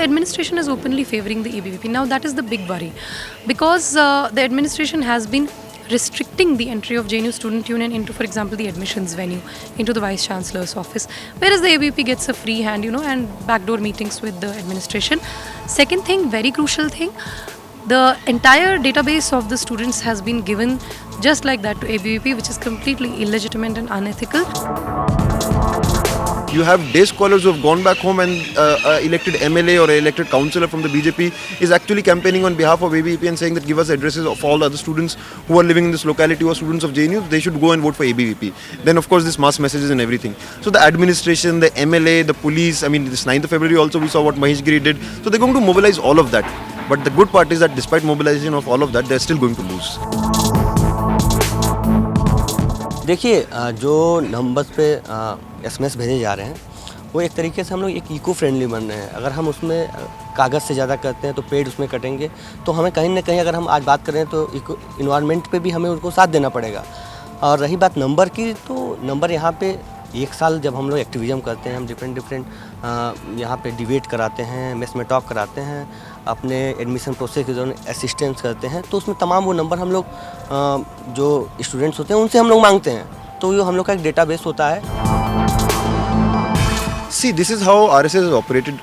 The administration is openly favoring the ABVP. Now that is the big worry, because the administration has been restricting the entry of JNU Student Union into, for example, the admissions venue, into the Vice Chancellor's office, whereas the ABVP gets a free hand, and backdoor meetings with the administration. Second thing, very crucial thing, the entire database of the students has been given just like that to ABVP, which is completely illegitimate and unethical. You have day scholars who have gone back home, and elected MLA or elected councillor from the BJP is actually campaigning on behalf of ABVP and saying that give us addresses of all other students who are living in this locality who are students of JNU, they should go and vote for ABVP. Then of course this mass messages and everything. So the administration, the MLA, the police, this 9th of February also we saw what Mahesh Giri did. So they're going to mobilize all of that. But the good part is that despite mobilization of all of that, they're still going to lose. देखिए, जो numbers पे SMS भेजे जा रहे हैं वो एक तरीके से हम लोग एक इको फ्रेंडली बन रहे हैं। अगर हम उसमें कागज़ से ज़्यादा करते हैं तो पेड़ उसमें कटेंगे, तो हमें कहीं ना कहीं अगर हम आज बात करें तो इन्वायरमेंट पे भी हमें उनको साथ देना पड़ेगा। और रही बात नंबर की, तो नंबर यहाँ पे एक साल जब हम लोग एक्टिविज़म करते हैं, हम डिफरेंट यहाँ पे डिबेट कराते हैं, मेस में टॉक कराते हैं, अपने एडमिशन प्रोसेस के दौरान असिस्टेंस करते हैं, तो उसमें तमाम वो नंबर हम लोग जो स्टूडेंट्स होते हैं उनसे हम लोग मांगते हैं, तो ये हम लोग का एक डेटाबेस होता है। See, this is how RSS has operated,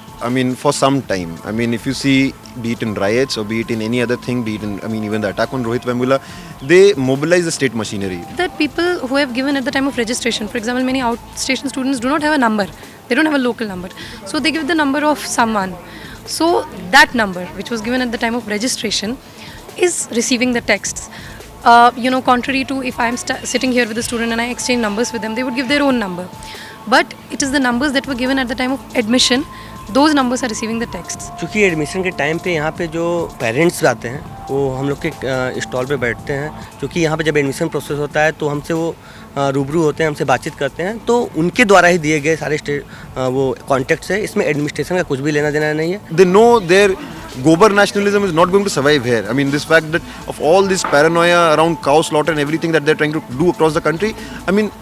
for some time. If you see, be it in riots or be it in any other thing, be it in, even the attack on Rohit Vemula, they mobilize the state machinery. That people who have given at the time of registration, for example, many outstation students do not have a number. They don't have a local number. So they give the number of someone. So that number, which was given at the time of registration, is receiving the texts. Contrary to if I am sitting here with a student and I exchange numbers with them, they would give their own number. But it is the numbers that were given at the time of admission, those numbers are receiving the texts. क्योंकि admission के time पे यहाँ पे जो parents आते हैं वो हम लोग के स्टॉल पे बैठते हैं, क्योंकि यहाँ पे जब एडमिशन प्रोसेस होता है तो हमसे वो रूबरू होते हैं, हमसे बातचीत करते हैं, तो उनके द्वारा ही दिए गए सारे वो कॉन्टेक्ट्स है, इसमें एडमिनिस्ट्रेशन का कुछ भी लेना देना नहीं है। They know their Gobar nationalism is not going to survive here. This fact that of all this paranoia around cow slaughter and everything that they're trying to do across the country,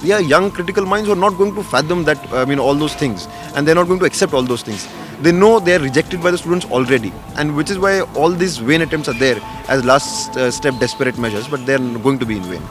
young critical minds are not going to fathom that, all those things, and they're not going to accept all those things. They know they're rejected by the students already, and which is why all these vain attempts are there as last step desperate measures, but they're going to be in vain.